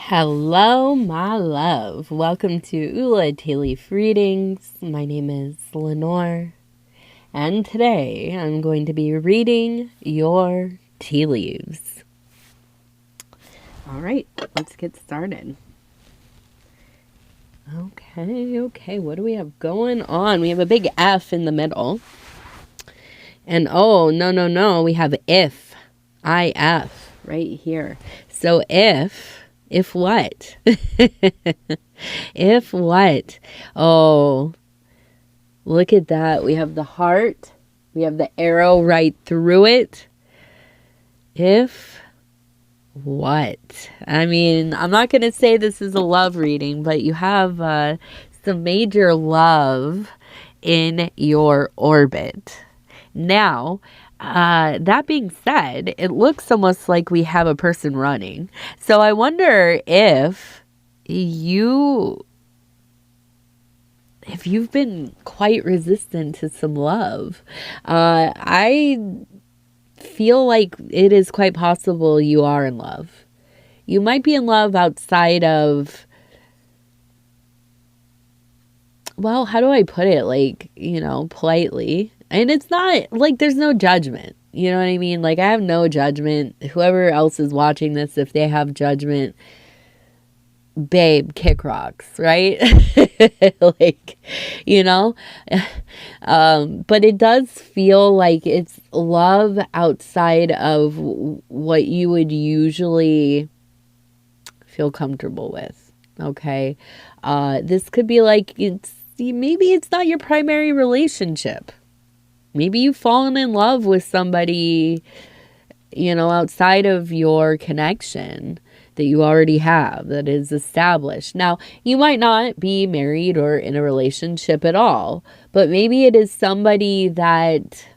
Hello, my love. Welcome to ulaofthetea readings. My name is Lenore, and today I'm going to be reading your tea leaves. All right, let's get started. Okay, what do we have going on? We have a big F in the middle. And oh, no, we have if. I-F right here. So if what? If what? Oh, look at that. We have the heart. We have the arrow right through it. If what? I mean, I'm not going to say this is a love reading, but you have some major love in your orbit. Now, that being said, it looks almost like we have a person running. So I wonder if you've been quite resistant to some love. I feel like it is quite possible you are in love. You might be in love outside of, well, how do I put it? Like, politely. And it's not, like, there's no judgment. You know what I mean? Like, I have no judgment. Whoever else is watching this, if they have judgment, babe, kick rocks, right? Like, but it does feel like it's love outside of what you would usually feel comfortable with, okay? This could be like, maybe it's not your primary relationship. Maybe you've fallen in love with somebody, outside of your connection that you already have, that is established. Now, you might not be married or in a relationship at all, but maybe it is somebody that,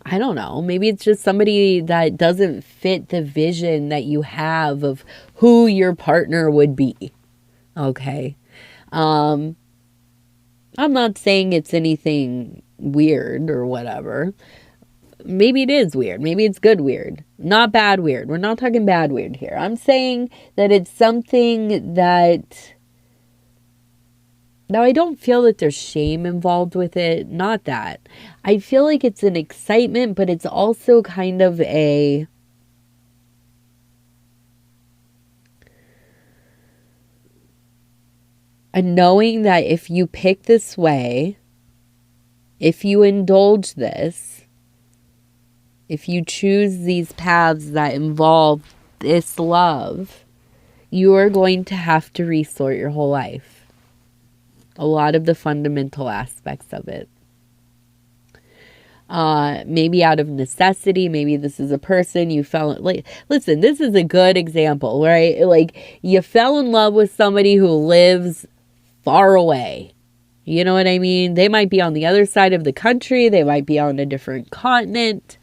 I don't know, maybe it's just somebody that doesn't fit the vision that you have of who your partner would be. Okay. I'm not saying it's anything weird or whatever. Maybe it is weird. Maybe it's good weird. Not bad weird. We're not talking bad weird here. I'm saying that it's something that... Now, I don't feel that there's shame involved with it. Not that. I feel like it's an excitement, but it's also kind of a knowing that if you pick this way, if you indulge this, if you choose these paths that involve this love, you are going to have to resort your whole life. A lot of the fundamental aspects of it. Maybe out of necessity, maybe this is a person you fell like. Listen, this is a good example, right? Like, you fell in love with somebody who lives far away. You know what I mean? They might be on the other side of the country. They might be on a different continent.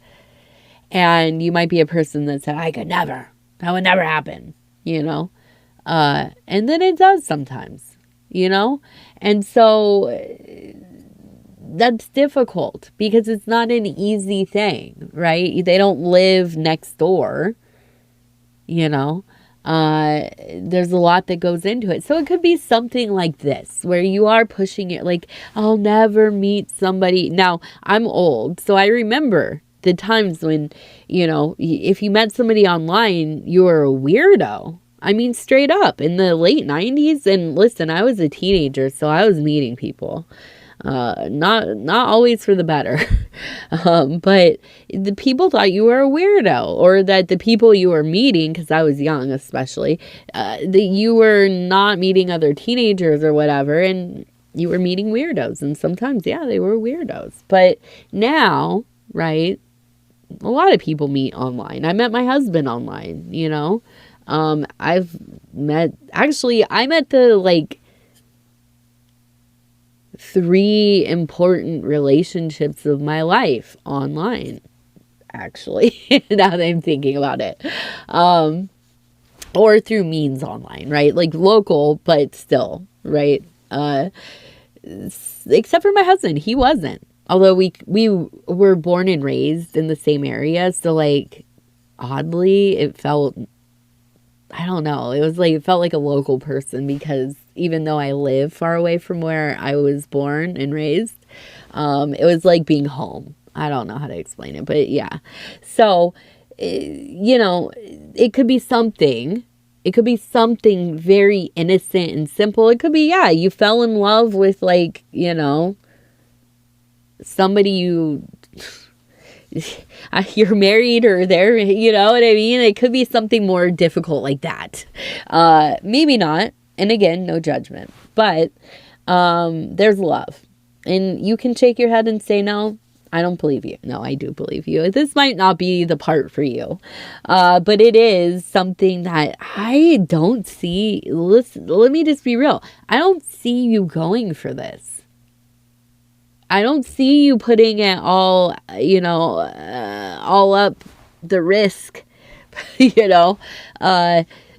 And you might be a person that said, that would never happen, and then it does sometimes, and so that's difficult because it's not an easy thing, right? They don't live next door, there's a lot that goes into it. So it could be something like this, where you are pushing it, like, I'll never meet somebody. Now, I'm old, so I remember the times when, if you met somebody online, you were a weirdo. I mean, straight up in the late 90s. And listen, I was a teenager, so I was meeting people. Not always for the better. But the people thought you were a weirdo, or that the people you were meeting, because I was young especially, that you were not meeting other teenagers or whatever, and you were meeting weirdos. And sometimes, yeah, they were weirdos. But now, right, a lot of people meet online. I met my husband online, I met the, 3 important relationships of my life online, actually, now that I'm thinking about it. Or through means online, right? Like local, but still, right? Except for my husband, he wasn't. Although we were born and raised in the same area, so oddly it felt I don't know. It was like, it felt like a local person, because even though I live far away from where I was born and raised, it was like being home. I don't know how to explain it, but yeah. So, you know, it could be something. It could be something very innocent and simple. It could be, yeah, you fell in love with, like, you know, somebody you're married, or they're, you know what I mean? It could be something more difficult like that. Maybe not. And again, no judgment. But there's love. And you can shake your head and say, no, I don't believe you. No, I do believe you. This might not be the part for you. But it is something that I don't see. Listen, let me just be real. I don't see you going for this. I don't see you putting it all, you know, all up the risk, you know,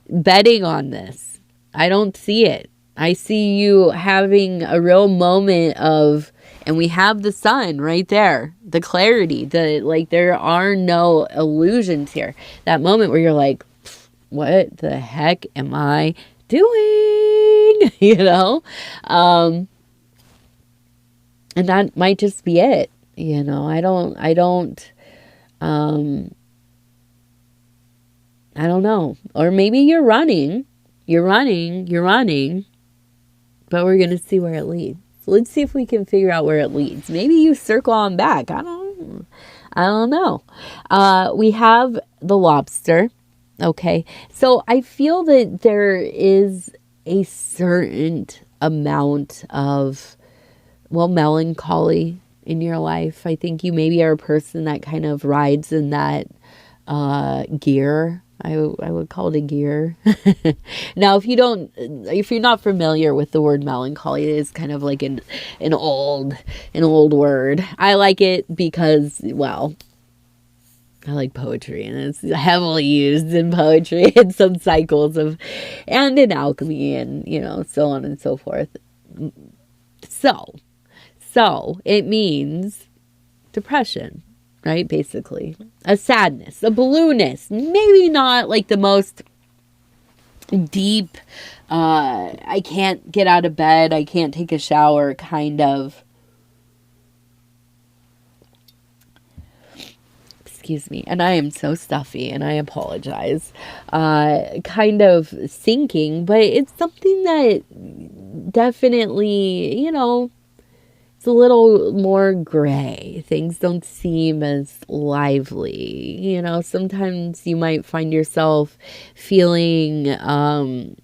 betting on this. I don't see it. I see you having a real moment of, and we have the sun right there, the clarity, like, there are no illusions here. That moment where you're like, what the heck am I doing? You know? And that might just be it. You know, I don't know. Or maybe you're running, but we're going to see where it leads. Let's see if we can figure out where it leads. Maybe you circle on back. I don't know. We have the lobster. Okay. So I feel that there is a certain amount of, well, melancholy in your life. I think you maybe are a person that kind of rides in that gear. I would call it a gear. Now, if you're not familiar with the word melancholy, it is kind of like an old word. I like it because, well, I like poetry, and it's heavily used in poetry in some cycles and in alchemy, and, you know, so on and so forth. So it means depression, right? Basically, a sadness, a blueness, maybe not like the most deep, I can't get out of bed, I can't take a shower kind of, excuse me, and I am so stuffy and I apologize, kind of sinking, but it's something that definitely, you know, it's a little more gray. Things don't seem as lively. You know, sometimes you might find yourself feeling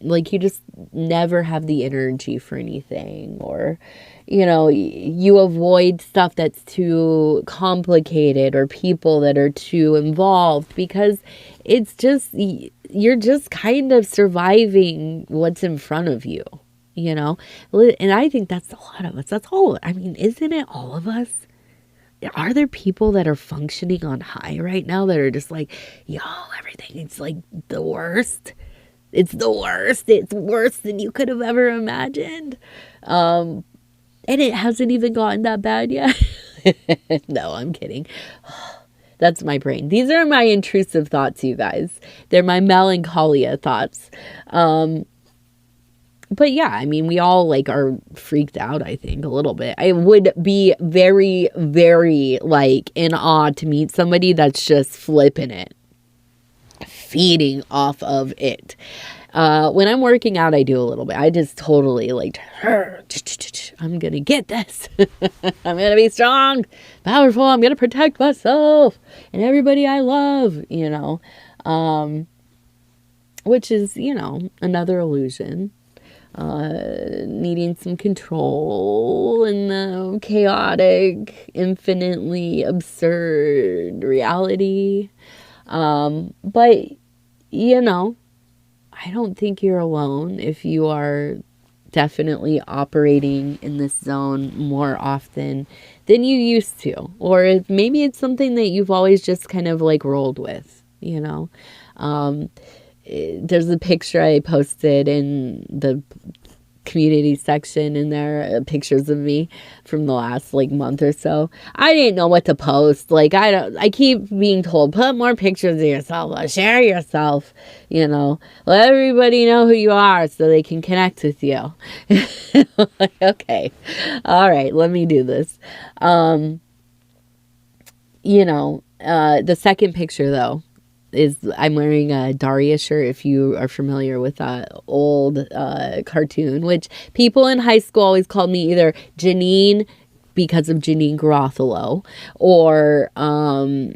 like you just never have the energy for anything, or, you know, you avoid stuff that's too complicated or people that are too involved, because it's just, you're just kind of surviving what's in front of you. You know, and I think that's a lot of us. That's all. I mean, isn't it all of us? Are there people that are functioning on high right now that are just like, yo, everything is like the worst. It's the worst. It's worse than you could have ever imagined. And it hasn't even gotten that bad yet. No, I'm kidding. That's my brain. These are my intrusive thoughts, you guys. They're my melancholia thoughts. But yeah, I mean, we all like are freaked out, I think, a little bit. I would be very, very like in awe to meet somebody that's just flipping it, feeding off of it. When I'm working out, I do a little bit. I just totally like, I'm going to get this. I'm going to be strong, powerful. I'm going to protect myself and everybody I love, you know, which is, you know, another illusion. Needing some control in the chaotic, infinitely absurd reality. But, you know, I don't think you're alone if you are definitely operating in this zone more often than you used to. Or maybe it's something that you've always just kind of like rolled with, you know. There's a picture I posted in the community section in there, pictures of me from the last like month or so. I didn't know what to post. Like, I keep being told, put more pictures of yourself, share yourself, let everybody know who you are so they can connect with you. Like, okay, all right, let me do this. The second picture though is I'm wearing a Daria shirt, if you are familiar with that old cartoon, which people in high school always called me either Janine because of Janine Garofalo or Garofalo.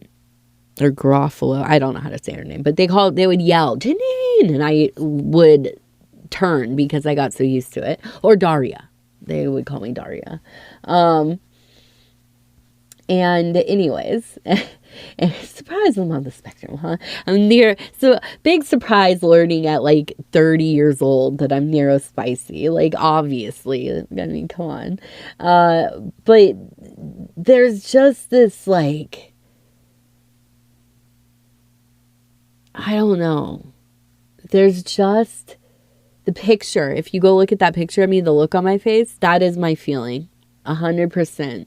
I don't know how to say her name, but they would yell Janine, and I would turn because I got so used to it. Or Daria. They would call me Daria. And anyways, and surprise, I'm on the spectrum, huh? So big surprise learning at like 30 years old that I'm neurospicy. Like, obviously, I mean, come on. But there's just this, like, I don't know. There's just the picture. If you go look at that picture of me, the look on my face, that is my feeling. 100%.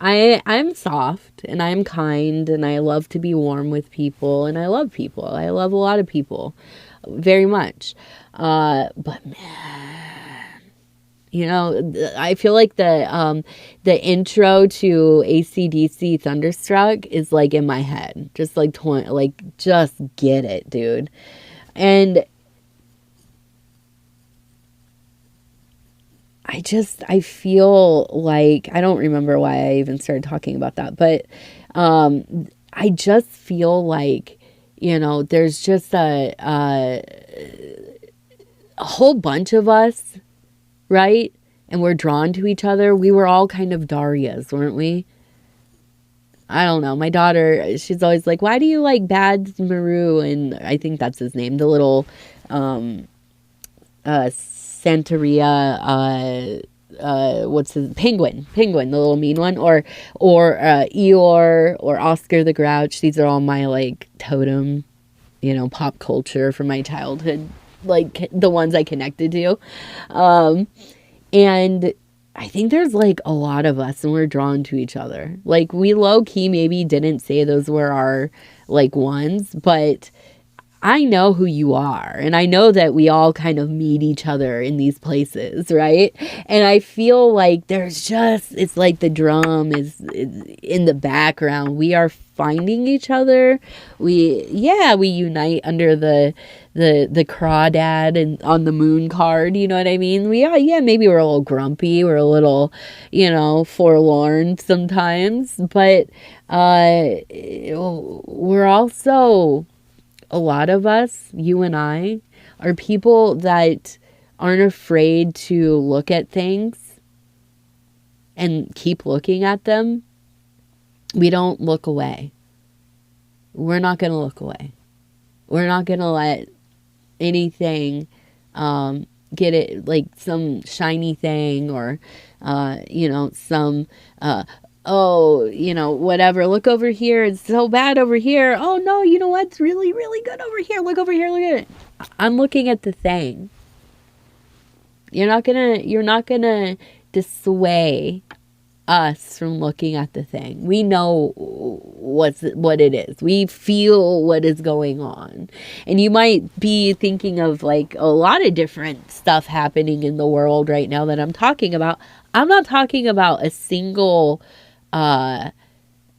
I'm soft and I'm kind and I love to be warm with people and I love people. I love a lot of people very much. But man, I feel like the intro to AC/DC Thunderstruck is like in my head. Just like just get it, dude. And I feel like, I don't remember why I even started talking about that, but I just feel like, there's just a whole bunch of us, right? And we're drawn to each other. We were all kind of Darias, weren't we? I don't know. My daughter, she's always like, why do you like Bad Maru? And I think that's his name, the little Santeria, what's his Penguin, the little mean one, or Eeyore or Oscar the Grouch. These are all my like totem, pop culture from my childhood, like the ones I connected to. And I think there's like a lot of us and we're drawn to each other. Like, we low key maybe didn't say those were our like ones, but I know who you are, and I know that we all kind of meet each other in these places, right? And I feel like it's like the drum is in the background. We are finding each other. We unite under the crawdad and on the moon card, you know what I mean? Maybe we're a little grumpy, we're a little, forlorn sometimes, but we're also, a lot of us, you and I, are people that aren't afraid to look at things and keep looking at them. We don't look away. We're not going to look away. We're not going to let anything get it, like some shiny thing or, some whatever, look over here, it's so bad over here. Oh no, you know what's really, really good over here? Look over here, look at it. I'm looking at the thing. You're not gonna dissuade us from looking at the thing. We know what it is. We feel what is going on. And you might be thinking of like a lot of different stuff happening in the world right now that I'm talking about. I'm not talking about a single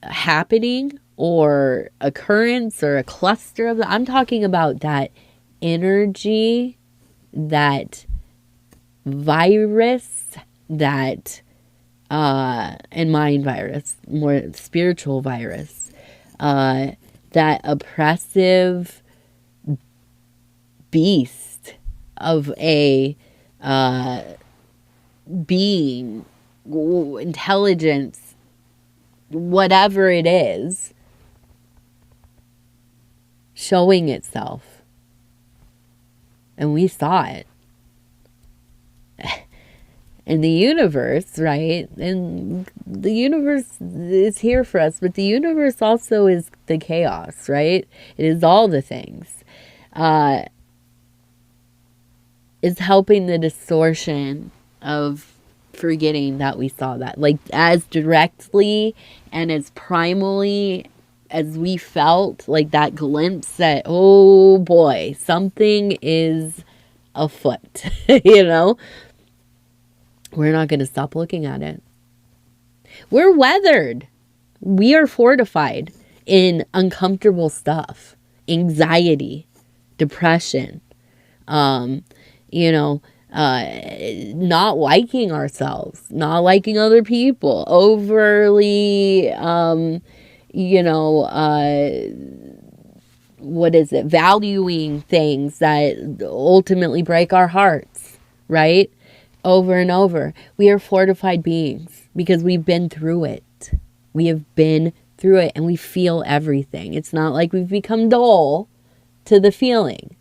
happening or occurrence or a cluster of I'm talking about that energy, that virus, that and mind virus, more spiritual virus, that oppressive beast of a being, intelligence, whatever it is, showing itself. And we saw it. In the universe, right? And the universe is here for us, but the universe also is the chaos, right? It is all the things. is helping the distortion of forgetting that we saw that. Like, as directly and as primally as we felt, like that glimpse that, oh boy, something is afoot, you know? We're not going to stop looking at it. We're weathered. We are fortified in uncomfortable stuff, anxiety, depression, you know, not liking ourselves, not liking other people, overly, you know, what is it? Valuing things that ultimately break our hearts, right? Over and over. We are fortified beings because we've been through it. We have been through it and we feel everything. It's not like we've become dull to the feeling.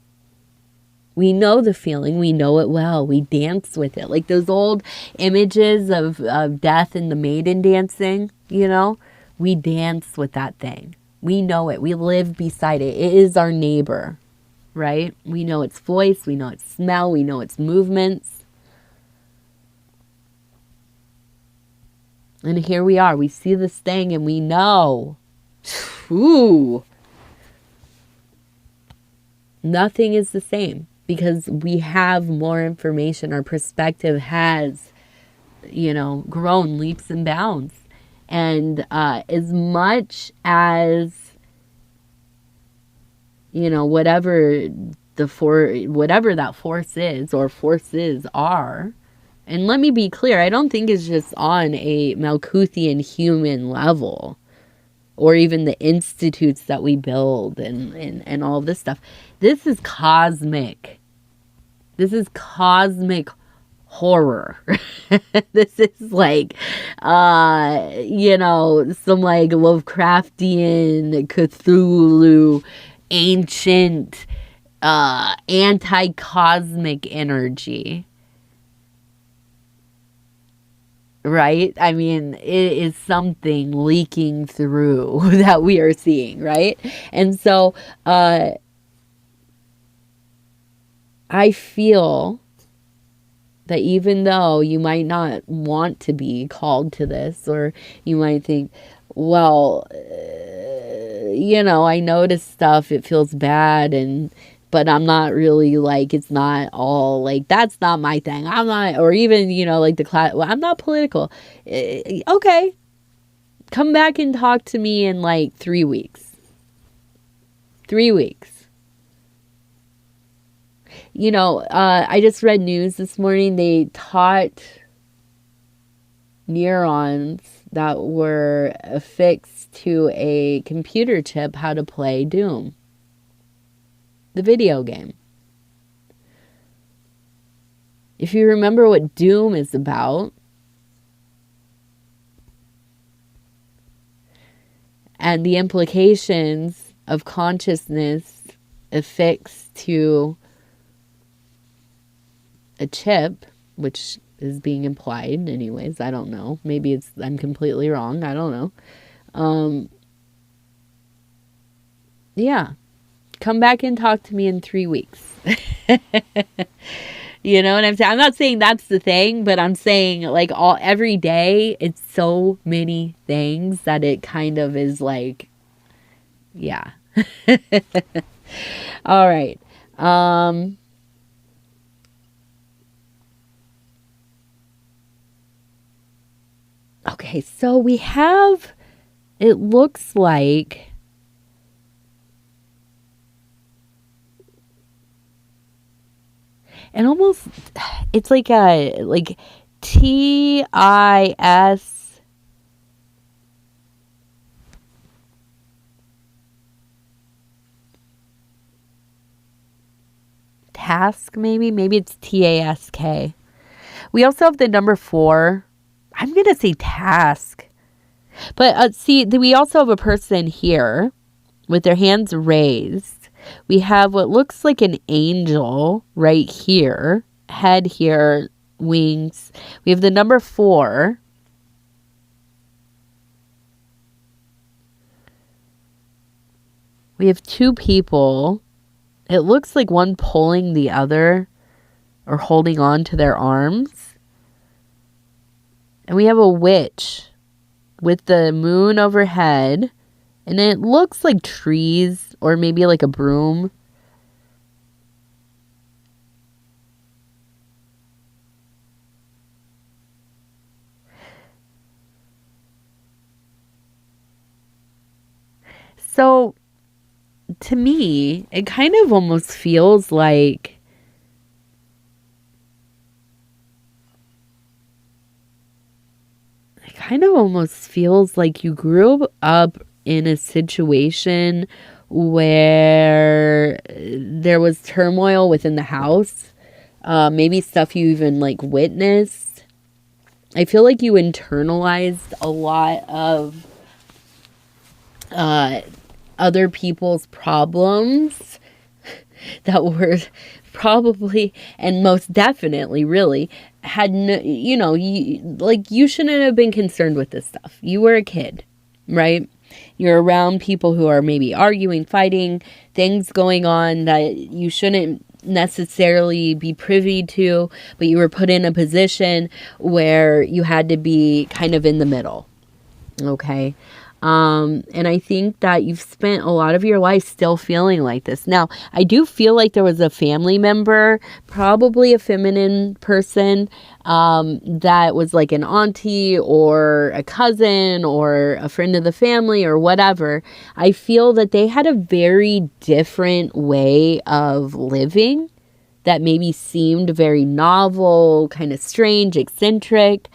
We know the feeling. We know it well. We dance with it. Like those old images of death and the maiden dancing, you know? We dance with that thing. We know it. We live beside it. It is our neighbor, right? We know its voice. We know its smell. We know its movements. And here we are. We see this thing and we know. Ooh. Nothing is the same because we have more information. Our perspective has, you know, grown leaps and bounds. And as much as, you know, whatever that force is or forces are, and let me be clear, I don't think it's just on a Malkuthian human level or even the institutes that we build and all this stuff. This is cosmic. This is cosmic horror. This is like, you know, some like Lovecraftian, Cthulhu, ancient, anti-cosmic energy. Right? I mean, it is something leaking through that we are seeing, right? And so, I feel that even though you might not want to be called to this, or you might think, well, you know, I notice stuff, it feels bad, but I'm not really like, it's not all like, that's not my thing. I'm not, or even, you know, like the class, well, I'm not political. Okay. Come back and talk to me in like 3 weeks. 3 weeks. You know, I just read news this morning. They taught neurons that were affixed to a computer chip how to play Doom, the video game. If you remember what Doom is about, and the implications of consciousness affixed to a chip, which is being implied anyways, I don't know. Maybe I'm completely wrong. I don't know. Yeah. Come back and talk to me in 3 weeks. You know what I'm saying? I'm not saying that's the thing, but I'm saying like every day it's so many things that it kind of is like, yeah. All right. Okay, so we have, it looks like, and almost, it's like a, like TIS task, maybe it's TASK. We also have the number 4. I'm going to say task. But see, we also have a person here with their hands raised. We have what looks like an angel right here. Head here, wings. We have the number 4. We have 2 people. It looks like one pulling the other or holding on to their arms. And we have a witch with the moon overhead, and it looks like trees or maybe like a broom. So to me, it kind of almost feels like you grew up in a situation where there was turmoil within the house, maybe stuff you even like witnessed. I feel like you internalized a lot of other people's problems that were probably and most definitely really had no, you shouldn't have been concerned with this stuff. You were a kid, right? You're around people who are maybe arguing, fighting, things going on that you shouldn't necessarily be privy to, but you were put in a position where you had to be kind of in the middle. Okay. And I think that you've spent a lot of your life still feeling like this. Now, I do feel like there was a family member, probably a feminine person, that was like an auntie or a cousin or a friend of the family or whatever. I feel that they had a very different way of living that maybe seemed very novel, kind of strange, eccentric.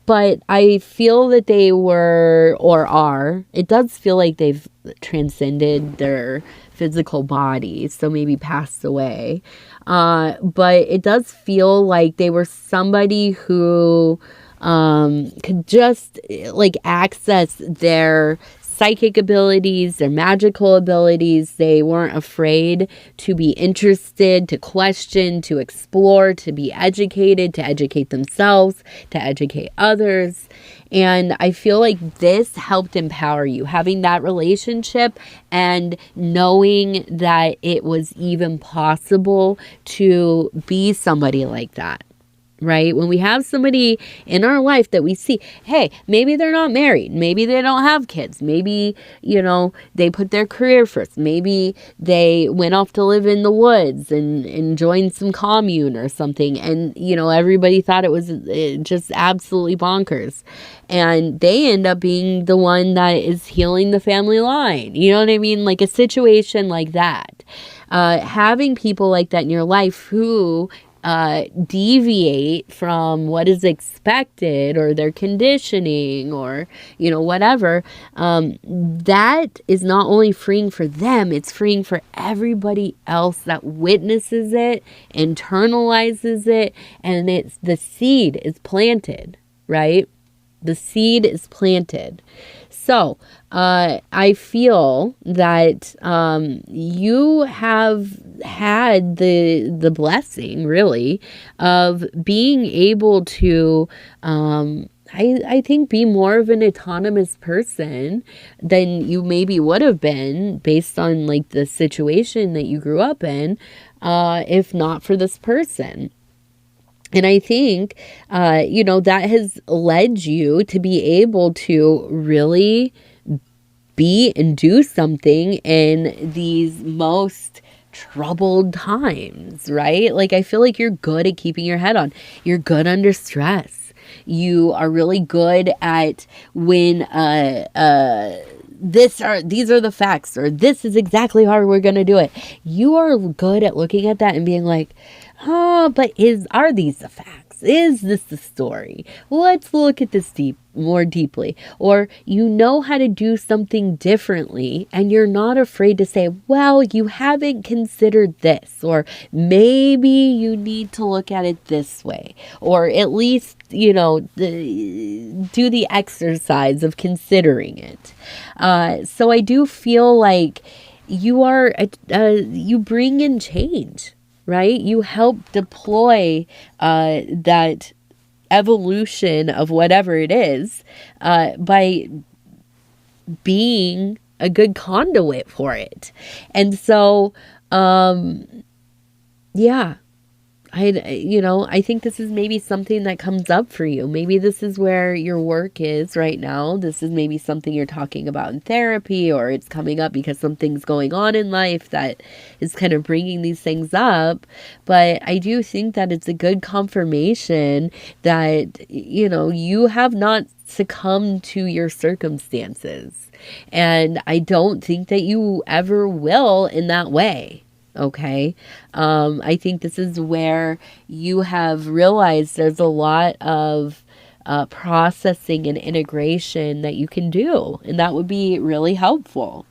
But I feel that they were, or are, it does feel like they've transcended their physical body, so maybe passed away. But it does feel like they were somebody who could just like access their psychic abilities, their magical abilities. They weren't afraid to be interested, to question, to explore, to be educated, to educate themselves, to educate others. And I feel like this helped empower you, having that relationship and knowing that it was even possible to be somebody like that. Right? When we have somebody in our life that we see, hey, maybe they're not married. Maybe they don't have kids. Maybe, they put their career first. Maybe they went off to live in the woods and joined some commune or something. And, everybody thought it was just absolutely bonkers. And they end up being the one that is healing the family line. You know what I mean? Like a situation like that. Having people like that in your life who deviate from what is expected or their conditioning or whatever, that is not only freeing for them, it's freeing for everybody else that witnesses it, internalizes it, and the seed is planted, right? The seed is planted. So I feel that you have had the blessing, really, of being able to, I think, be more of an autonomous person than you maybe would have been based on like the situation that you grew up in, if not for this person. And I think, that has led you to be able to really be and do something in these most troubled times, right? Like, I feel like you're good at keeping your head on. You're good under stress. You are really good at when, these are the facts, or this is exactly how we're going to do it. You are good at looking at that and being like, but are these the facts? Is this the story? Let's look at this more deeply. Or you know how to do something differently and you're not afraid to say, well, you haven't considered this, or maybe you need to look at it this way, or at least, do the exercise of considering it. So I do feel like you bring in change. Right? You help deploy that evolution of whatever it is by being a good conduit for it. And so, I think this is maybe something that comes up for you. Maybe this is where your work is right now. This is maybe something you're talking about in therapy, or it's coming up because something's going on in life that is kind of bringing these things up. But I do think that it's a good confirmation that, you have not succumbed to your circumstances. And I don't think that you ever will in that way. Okay. I think this is where you have realized there's a lot of processing and integration that you can do, and that would be really helpful.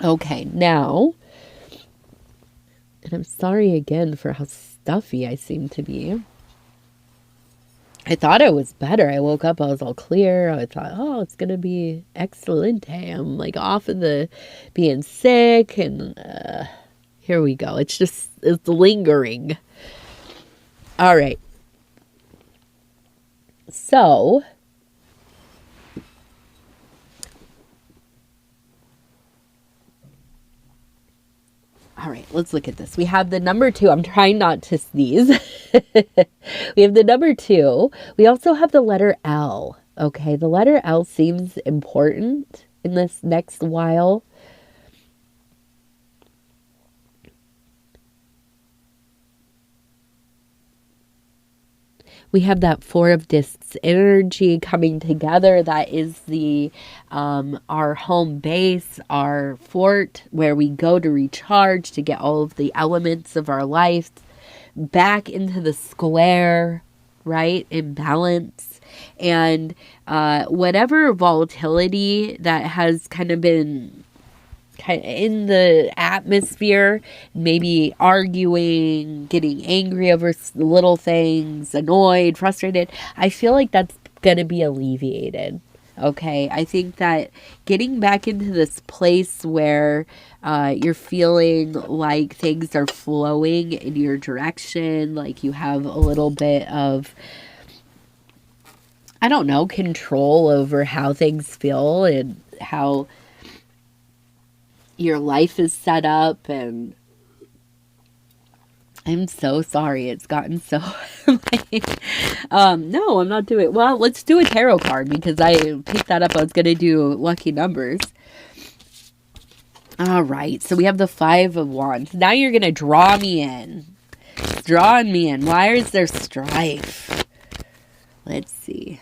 Okay, now, and I'm sorry again for how stuffy I seem to be. I thought it was better. I woke up, I was all clear. I thought, oh, it's going to be excellent. I'm like off of the being sick, and here we go. It's lingering. All right. So, all right, let's look at this. We have the number 2. I'm trying not to sneeze. We have the number 2. We also have the letter L. Okay, the letter L seems important in this next while. We have that 4 of discs energy coming together. That is the our home base, our fort, where we go to recharge, to get all of the elements of our life back into the square, right, in balance. And whatever volatility that has kind of been in the atmosphere, maybe arguing, getting angry over little things, annoyed, frustrated, I feel like that's going to be alleviated. Okay, I think that getting back into this place where you're feeling like things are flowing in your direction, like you have a little bit of, I don't know, control over how things feel and how your life is set up. And I'm so sorry it's gotten so no, I'm not doing, well, let's do a tarot card, because I picked that up. I was gonna do lucky numbers. All right, so we have the 5 of Wands. Now you're gonna draw me in. Drawing me in. Why is there strife? Let's see.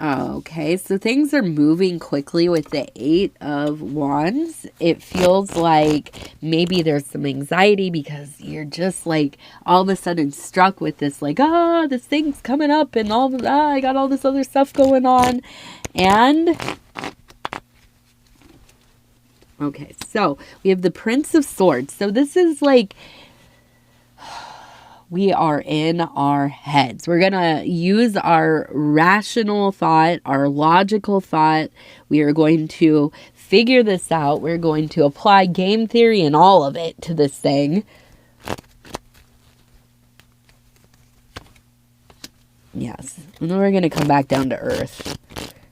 Okay, so things are moving quickly with the 8 of Wands. It feels like maybe there's some anxiety because you're just like all of a sudden struck with this, like, this thing's coming up and I got all this other stuff going on. And okay, so we have the Prince of Swords. So this is like, we are in our heads. We're going to use our rational thought, our logical thought. We are going to figure this out. We're going to apply game theory and all of it to this thing. Yes. And then we're going to come back down to earth.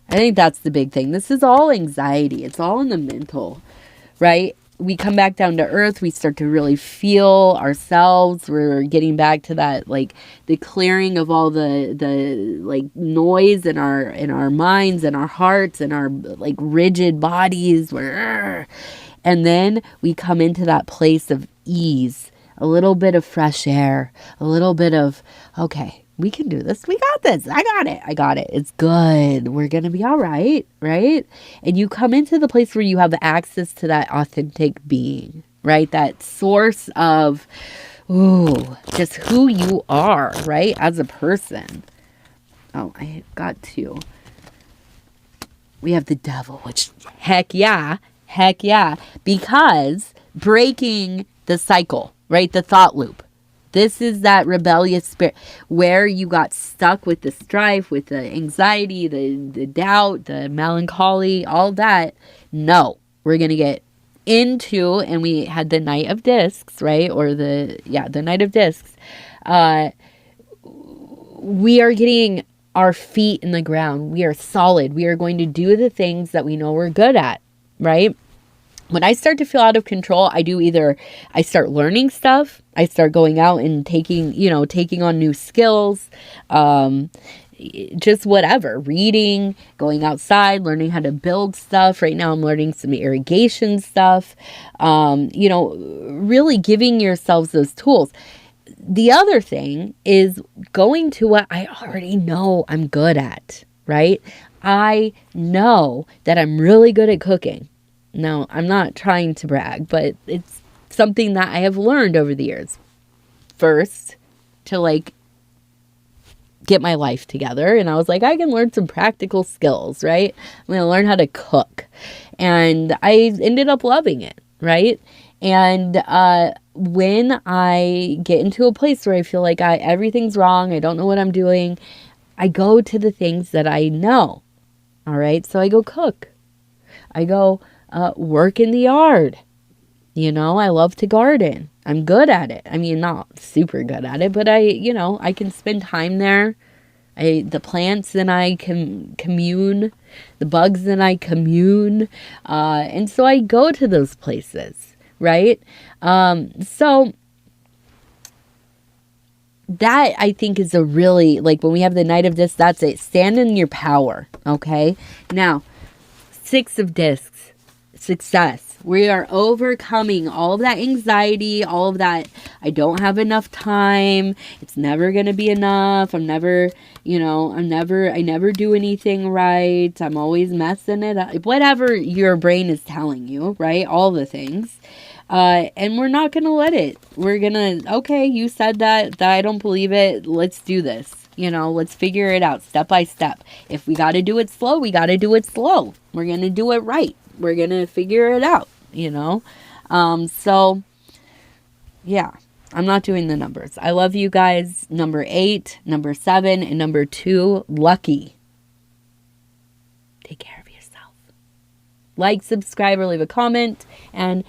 I think that's the big thing. This is all anxiety. It's all in the mental, right? We come back down to earth. We start to really feel ourselves. We're getting back to that, like, the clearing of all the like noise in our minds and our hearts and our like rigid bodies. And then we come into that place of ease, a little bit of fresh air, a little bit of, okay, we can do this. We got this. I got it. It's good. We're going to be all right, right? And you come into the place where you have access to that authentic being, right? That source of, just who you are, right? As a person. Oh, I got 2. We have the devil, which heck yeah. Because breaking the cycle, right? The thought loop. This is that rebellious spirit where you got stuck with the strife, with the anxiety, the doubt, the melancholy, all that. No, we're going to get into, and we had the Knight of Discs, right? Or the Knight of Discs. We are getting our feet in the ground. We are solid. We are going to do the things that we know we're good at, right? when I start to feel out of control, I start learning stuff. I start going out and taking on new skills, just whatever, reading, going outside, learning how to build stuff. Right now I'm learning some irrigation stuff, really giving yourselves those tools. The other thing is going to what I already know I'm good at, right? I know that I'm really good at cooking. Now, I'm not trying to brag, but it's something that I have learned over the years. First, to get my life together. And I was like, I can learn some practical skills, right? I'm going to learn how to cook. And I ended up loving it, right? And when I get into a place where I feel like everything's wrong, I don't know what I'm doing, I go to the things that I know. All right. So I go cook. I go work in the yard. I love to garden. I'm good at it. I mean, not super good at it, but I can spend time there. The plants and I can commune, the bugs and I commune. And so I go to those places, right? So that I think is a really, when we have the Knight of Discs, that's it. Stand in your power. Okay. Now, 6 of Discs, success. We are overcoming all of that anxiety, all of that, I don't have enough time. It's never going to be enough. I never do anything right. I'm always messing it up. Whatever your brain is telling you, right? All the things. And we're not going to let it. We're going to, okay, you said that I don't believe it. Let's do this. Let's figure it out step by step. If we got to do it slow, we got to do it slow. We're going to do it right. We're going to figure it out, So, yeah, I'm not doing the numbers. I love you guys. Number 8, number 7, and number 2, lucky. Take care of yourself. Like, subscribe, or leave a comment, and